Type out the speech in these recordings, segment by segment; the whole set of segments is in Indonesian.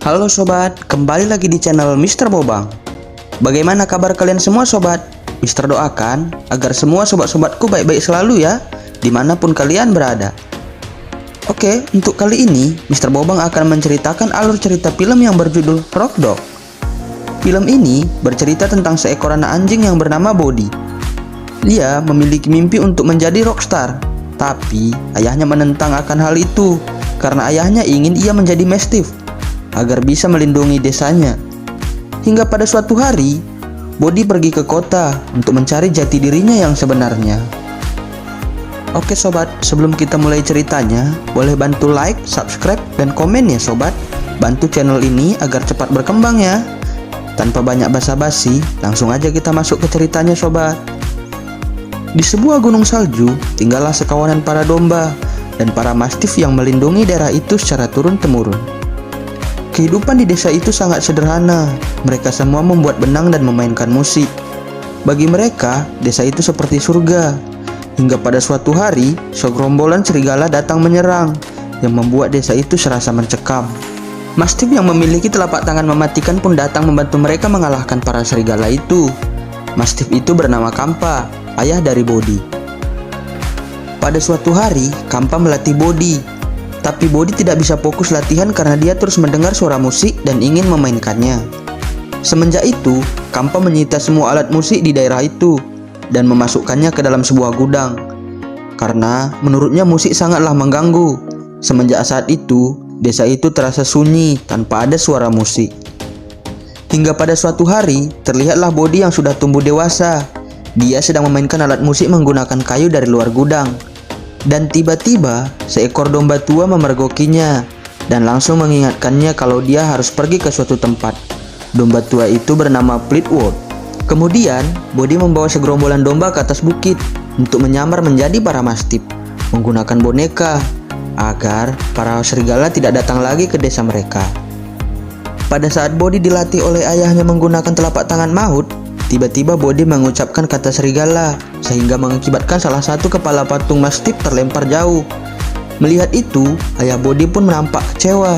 Halo sobat, kembali lagi di channel Mr. Bobang. Bagaimana kabar kalian semua sobat? Mister doakan agar semua sobat-sobatku baik-baik selalu ya, dimanapun kalian berada. Oke, untuk kali ini Mr. Bobang akan menceritakan alur cerita film yang berjudul Rock Dog. Film ini bercerita tentang seekor anak anjing yang bernama Body. Dia memiliki mimpi untuk menjadi rockstar, tapi ayahnya menentang akan hal itu karena ayahnya ingin ia menjadi mastiff agar bisa melindungi desanya. Hingga pada suatu hari, Body pergi ke kota untuk mencari jati dirinya yang sebenarnya. Oke sobat, sebelum kita mulai ceritanya, boleh bantu like, subscribe, dan komen ya sobat. Bantu channel ini agar cepat berkembang ya. Tanpa banyak basa-basi, langsung aja kita masuk ke ceritanya sobat. Di sebuah gunung salju, tinggallah sekawanan para domba dan para mastiff yang melindungi daerah itu secara turun-temurun. Kehidupan di desa itu sangat sederhana. Mereka semua membuat benang dan memainkan musik. Bagi mereka, desa itu seperti surga. Hingga pada suatu hari, segerombolan serigala datang menyerang, yang membuat desa itu serasa mencekam. Mastiff yang memiliki telapak tangan mematikan pun datang membantu mereka mengalahkan para serigala itu. Mastiff itu bernama Kampa, ayah dari Body. Pada suatu hari, Kampa melatih Body. Tapi Body tidak bisa fokus latihan karena dia terus mendengar suara musik dan ingin memainkannya. Semenjak itu, Kampa menyita semua alat musik di daerah itu dan memasukkannya ke dalam sebuah gudang. Karena menurutnya musik sangatlah mengganggu. Semenjak saat itu, desa itu terasa sunyi tanpa ada suara musik. Hingga pada suatu hari, terlihatlah Body yang sudah tumbuh dewasa. Dia sedang memainkan alat musik menggunakan kayu dari luar gudang. Dan tiba-tiba seekor domba tua memergokinya dan langsung mengingatkannya kalau dia harus pergi ke suatu tempat. Domba tua itu bernama Fleetwood. Kemudian Body membawa segerombolan domba ke atas bukit untuk menyamar menjadi para mastiff menggunakan boneka agar para serigala tidak datang lagi ke desa mereka. Pada saat Body dilatih oleh ayahnya menggunakan telapak tangan maut, tiba-tiba Body mengucapkan kata serigala sehingga mengakibatkan salah satu kepala patung mastiff terlempar jauh. Melihat itu, ayah Body pun nampak kecewa.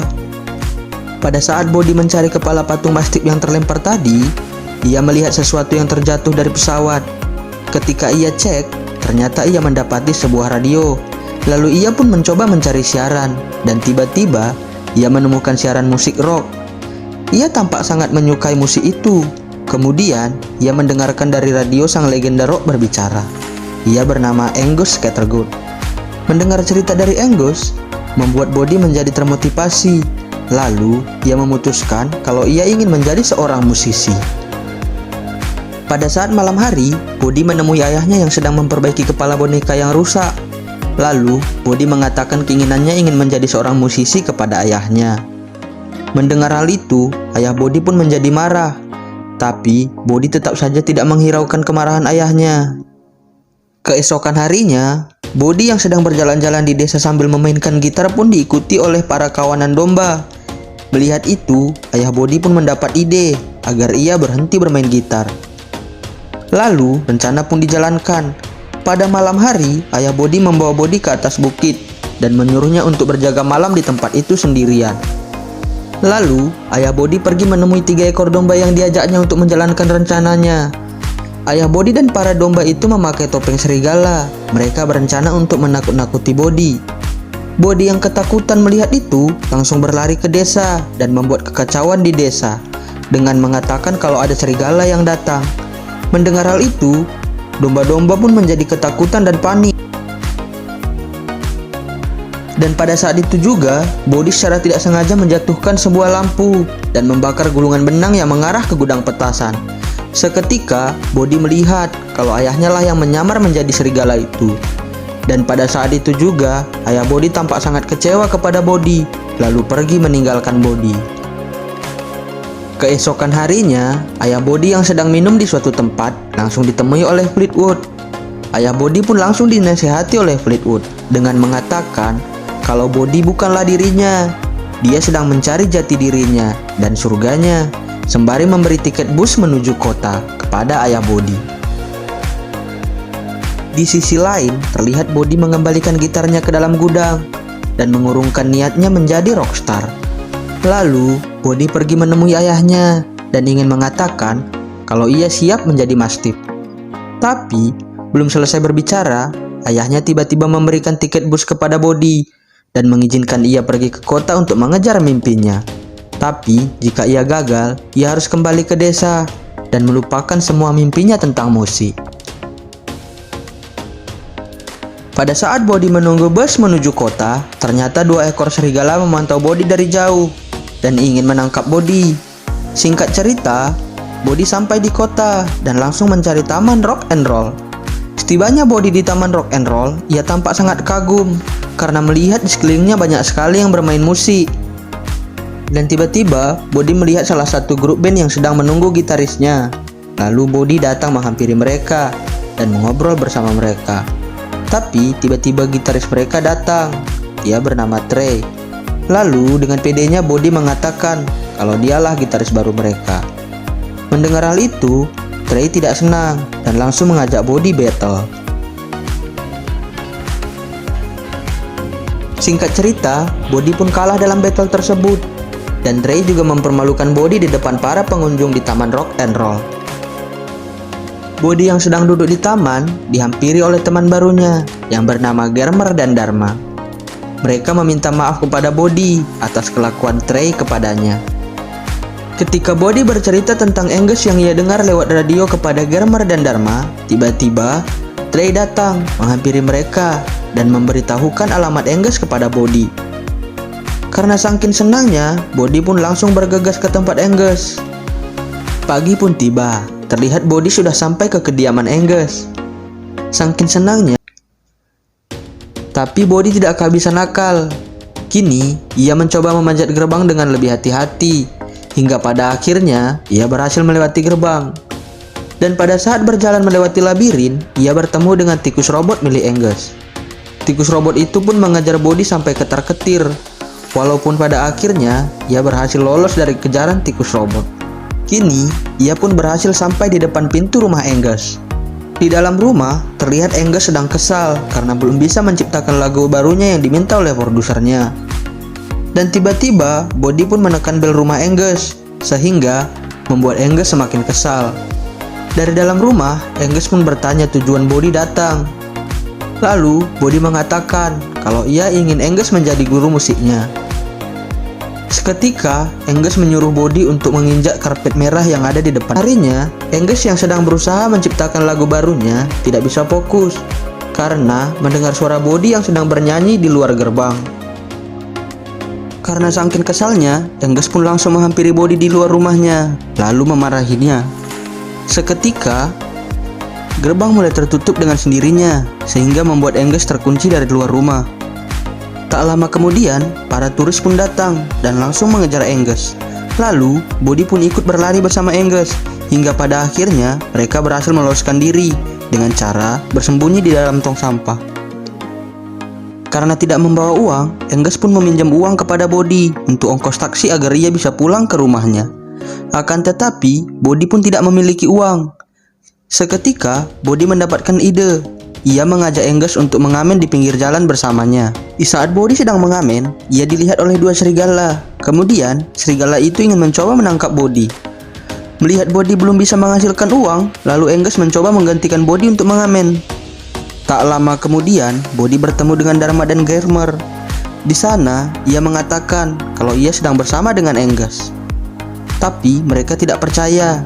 Pada saat Body mencari kepala patung mastiff yang terlempar tadi, ia melihat sesuatu yang terjatuh dari pesawat. Ketika ia cek, ternyata ia mendapati sebuah radio. Lalu ia pun mencoba mencari siaran dan tiba-tiba ia menemukan siaran musik rock. Ia tampak sangat menyukai musik itu. Kemudian, ia mendengarkan dari radio sang legenda rock berbicara. Ia bernama Angus Scattergood. Mendengar cerita dari Angus, membuat Body menjadi termotivasi. Lalu, ia memutuskan kalau ia ingin menjadi seorang musisi. Pada saat malam hari, Body menemui ayahnya yang sedang memperbaiki kepala boneka yang rusak. Lalu, Body mengatakan keinginannya ingin menjadi seorang musisi kepada ayahnya. Mendengar hal itu, ayah Body pun menjadi marah. Tapi Body tetap saja tidak menghiraukan kemarahan ayahnya. Keesokan harinya, Body yang sedang berjalan-jalan di desa sambil memainkan gitar pun diikuti oleh para kawanan domba. Melihat itu, ayah Body pun mendapat ide agar ia berhenti bermain gitar. Lalu, rencana pun dijalankan. Pada malam hari, ayah Body membawa Body ke atas bukit dan menyuruhnya untuk berjaga malam di tempat itu sendirian. Lalu, ayah Body pergi menemui 3 ekor domba yang diajaknya untuk menjalankan rencananya. Ayah Body dan para domba itu memakai topeng serigala. Mereka berencana untuk menakut-nakuti Body. Body yang ketakutan melihat itu langsung berlari ke desa dan membuat kekacauan di desa dengan mengatakan kalau ada serigala yang datang. Mendengar hal itu, domba-domba pun menjadi ketakutan dan panik. Dan pada saat itu juga, Body secara tidak sengaja menjatuhkan sebuah lampu dan membakar gulungan benang yang mengarah ke gudang petasan. Seketika, Body melihat kalau ayahnya lah yang menyamar menjadi serigala itu. Dan pada saat itu juga, ayah Body tampak sangat kecewa kepada Body, lalu pergi meninggalkan Body. Keesokan harinya, ayah Body yang sedang minum di suatu tempat langsung ditemui oleh Fleetwood. Ayah Body pun langsung dinasihati oleh Fleetwood dengan mengatakan kalau Body bukanlah dirinya. Dia sedang mencari jati dirinya dan surganya, sembari memberi tiket bus menuju kota kepada ayah Body. Di sisi lain, terlihat Body mengembalikan gitarnya ke dalam gudang dan mengurungkan niatnya menjadi rockstar. Lalu, Bodi pergi menemui ayahnya dan ingin mengatakan kalau ia siap menjadi Mastiff. Tapi, belum selesai berbicara, ayahnya tiba-tiba memberikan tiket bus kepada Bodi dan mengizinkan ia pergi ke kota untuk mengejar mimpinya. Tapi, jika ia gagal, ia harus kembali ke desa dan melupakan semua mimpinya tentang musik. Pada saat Bodi menunggu bus menuju kota, ternyata 2 ekor serigala memantau Bodi dari jauh dan ingin menangkap Bodi. Singkat cerita, Bodi sampai di kota dan langsung mencari taman rock and roll. Setibanya Bodi di taman rock and roll, ia tampak sangat kagum karena melihat di sekelilingnya banyak sekali yang bermain musik. Dan tiba-tiba, Bodi melihat salah satu grup band yang sedang menunggu gitarisnya. Lalu Bodi datang menghampiri mereka dan mengobrol bersama mereka. Tapi tiba-tiba gitaris mereka datang. Dia bernama Trey. Lalu dengan pedenya Bodi mengatakan kalau dialah gitaris baru mereka. Mendengar hal itu, Trey tidak senang dan langsung mengajak Bodi battle. Singkat cerita, Bodi pun kalah dalam battle tersebut. Dan Trey juga mempermalukan Bodi di depan para pengunjung di taman rock and roll. Bodi yang sedang duduk di taman dihampiri oleh teman barunya yang bernama Germer dan Dharma. Mereka meminta maaf kepada Bodi atas kelakuan Trey kepadanya. Ketika Bodi bercerita tentang Angus yang ia dengar lewat radio kepada Germer dan Dharma, tiba-tiba Trey datang menghampiri mereka dan memberitahukan alamat Angus kepada Bodi. Karena saking senangnya, Bodi pun langsung bergegas ke tempat Angus. Pagi pun tiba. Terlihat Bodi sudah sampai ke kediaman Angus. Saking senangnya, tapi Bodi tidak kehabisan akal. Kini, ia mencoba memanjat gerbang dengan lebih hati-hati, hingga pada akhirnya ia berhasil melewati gerbang. Dan pada saat berjalan melewati labirin, ia bertemu dengan tikus robot milik Angus. Tikus robot itu pun mengejar Bodi sampai ketar-ketir, walaupun pada akhirnya ia berhasil lolos dari kejaran tikus robot. Kini, ia pun berhasil sampai di depan pintu rumah Angus. Di dalam rumah, terlihat Angus sedang kesal karena belum bisa menciptakan lagu barunya yang diminta oleh produsernya. Dan tiba-tiba, Bodi pun menekan bel rumah Angus, sehingga membuat Angus semakin kesal. Dari dalam rumah, Angus pun bertanya tujuan Bodi datang. Lalu, Bodi mengatakan kalau ia ingin Angus menjadi guru musiknya. Seketika, Angus menyuruh Bodi untuk menginjak karpet merah yang ada di depan. Harinya, Angus yang sedang berusaha menciptakan lagu barunya tidak bisa fokus karena mendengar suara Bodi yang sedang bernyanyi di luar gerbang. Karena saking kesalnya, Angus pun langsung menghampiri Bodi di luar rumahnya, lalu memarahinya. Seketika, gerbang mulai tertutup dengan sendirinya, sehingga membuat Angus terkunci dari luar rumah. Tak lama kemudian, para turis pun datang dan langsung mengejar Angus. Lalu, Bodi pun ikut berlari bersama Angus, hingga pada akhirnya mereka berhasil meloloskan diri dengan cara bersembunyi di dalam tong sampah. Karena tidak membawa uang, Angus pun meminjam uang kepada Bodi untuk ongkos taksi agar ia bisa pulang ke rumahnya. Akan tetapi, Bodi pun tidak memiliki uang. Seketika, Bodi mendapatkan ide. Ia mengajak Angus untuk mengamen di pinggir jalan bersamanya. Di saat Bodi sedang mengamen, ia dilihat oleh 2 serigala. Kemudian, serigala itu ingin mencoba menangkap Bodi. Melihat Bodi belum bisa menghasilkan uang, lalu Angus mencoba menggantikan Bodi untuk mengamen. Tak lama kemudian, Bodi bertemu dengan Dharma dan Germer. Di sana, ia mengatakan kalau ia sedang bersama dengan Angus. Tapi mereka tidak percaya.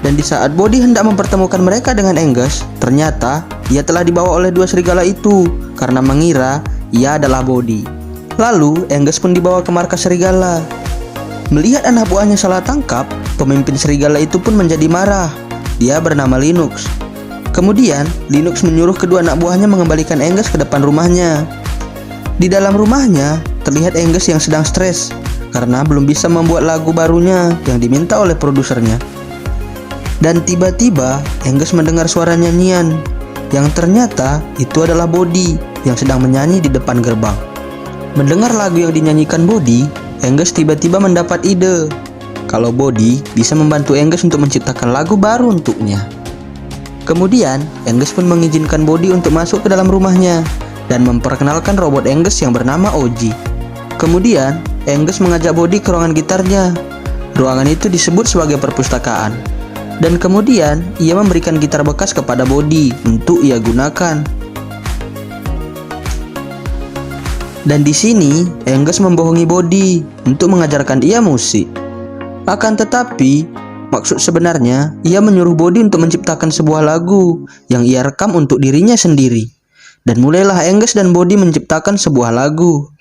Dan di saat Bodi hendak mempertemukan mereka dengan Angus, ternyata ia telah dibawa oleh 2 serigala itu karena mengira ia adalah Bodi. Lalu Angus pun dibawa ke markas serigala. Melihat anak buahnya salah tangkap, pemimpin serigala itu pun menjadi marah. Dia bernama Linux. Kemudian Linux menyuruh kedua anak buahnya mengembalikan Angus ke depan rumahnya. Di dalam rumahnya terlihat Angus yang sedang stres karena belum bisa membuat lagu barunya yang diminta oleh produsernya. Dan tiba-tiba Angus mendengar suara nyanyian yang ternyata itu adalah Bodi yang sedang menyanyi di depan gerbang. Mendengar lagu yang dinyanyikan Bodi, Angus tiba-tiba mendapat ide kalau Bodi bisa membantu Angus untuk menciptakan lagu baru untuknya. Kemudian Angus pun mengizinkan Bodi untuk masuk ke dalam rumahnya dan memperkenalkan robot Angus yang bernama Oji. Kemudian Angus mengajak Body ke ruangan gitarnya. Ruangan itu disebut sebagai perpustakaan. Dan kemudian ia memberikan gitar bekas kepada Body untuk ia gunakan. Dan di sini Angus membohongi Body untuk mengajarkan ia musik. Akan tetapi, maksud sebenarnya ia menyuruh Body untuk menciptakan sebuah lagu yang ia rekam untuk dirinya sendiri. Dan mulailah Angus dan Body menciptakan sebuah lagu.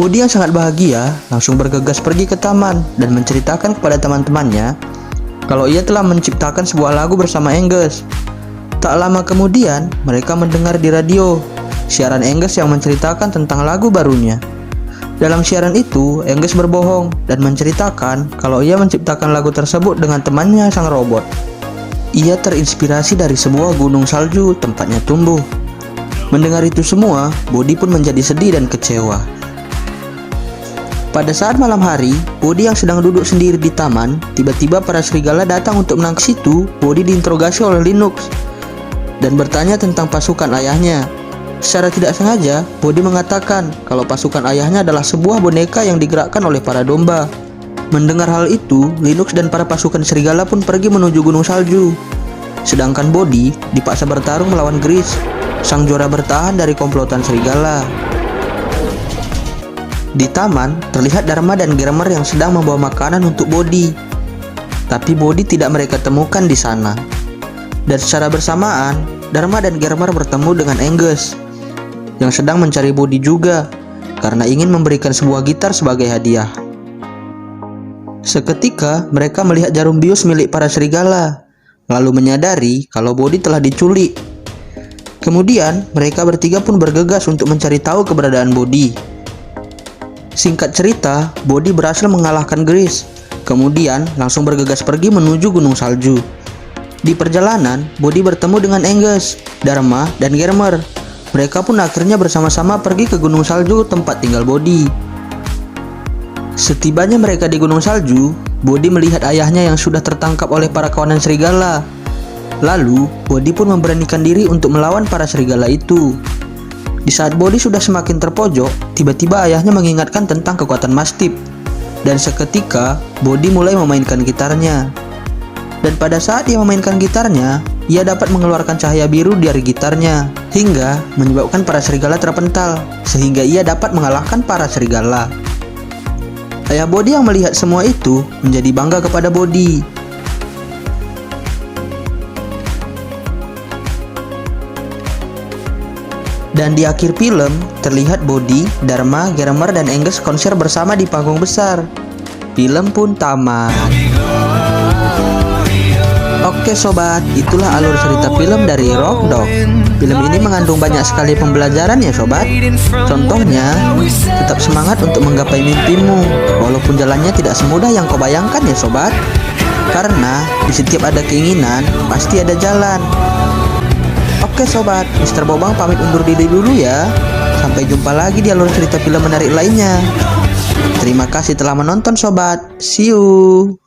Body yang sangat bahagia langsung bergegas pergi ke taman dan menceritakan kepada teman-temannya kalau ia telah menciptakan sebuah lagu bersama Angus. Tak lama kemudian, mereka mendengar di radio siaran Angus yang menceritakan tentang lagu barunya. Dalam siaran itu, Angus berbohong dan menceritakan kalau ia menciptakan lagu tersebut dengan temannya sang robot. Ia terinspirasi dari sebuah gunung salju tempatnya tumbuh. Mendengar itu semua, Body pun menjadi sedih dan kecewa. Pada saat malam hari, Body yang sedang duduk sendiri di taman, tiba-tiba para serigala datang untuk menangkap situ. Body diinterogasi oleh Linux dan bertanya tentang pasukan ayahnya. Secara tidak sengaja, Body mengatakan kalau pasukan ayahnya adalah sebuah boneka yang digerakkan oleh para domba. Mendengar hal itu, Linux dan para pasukan serigala pun pergi menuju gunung salju. Sedangkan Body dipaksa bertarung melawan Gris, sang juara bertahan dari komplotan serigala. Di taman, terlihat Dharma dan Germer yang sedang membawa makanan untuk Body. Tapi Body tidak mereka temukan di sana. Dan secara bersamaan, Dharma dan Germer bertemu dengan Angus yang sedang mencari Body juga karena ingin memberikan sebuah gitar sebagai hadiah. Seketika, mereka melihat jarum bius milik para serigala, lalu menyadari kalau Body telah diculik. Kemudian, mereka bertiga pun bergegas untuk mencari tahu keberadaan Body. Singkat cerita, Body berhasil mengalahkan Gris, kemudian langsung bergegas pergi menuju gunung salju. Di perjalanan, Body bertemu dengan Angus, Dharma, dan Germer. Mereka pun akhirnya bersama-sama pergi ke gunung salju tempat tinggal Body. Setibanya mereka di gunung salju, Body melihat ayahnya yang sudah tertangkap oleh para kawanan serigala. Lalu, Body pun memberanikan diri untuk melawan para serigala itu. Di saat Body sudah semakin terpojok, tiba-tiba ayahnya mengingatkan tentang kekuatan Mastiff. Dan seketika, Body mulai memainkan gitarnya. Dan pada saat ia memainkan gitarnya, ia dapat mengeluarkan cahaya biru dari gitarnya, hingga menyebabkan para serigala terpental, sehingga ia dapat mengalahkan para serigala. Ayah Body yang melihat semua itu menjadi bangga kepada Body. Dan di akhir film, terlihat Body, Dharma, Germer, dan Angus konser bersama di panggung besar. Film pun tamat. Oke sobat, itulah alur cerita film dari Rock Dog. Film ini mengandung banyak sekali pembelajaran ya sobat. Contohnya, tetap semangat untuk menggapai mimpimu, walaupun jalannya tidak semudah yang kau bayangkan ya sobat. Karena di setiap ada keinginan, pasti ada jalan. Oke sobat, Mr. Bobang pamit undur diri dulu ya. Sampai jumpa lagi di alur cerita film menarik lainnya. Terima kasih telah menonton sobat. See you.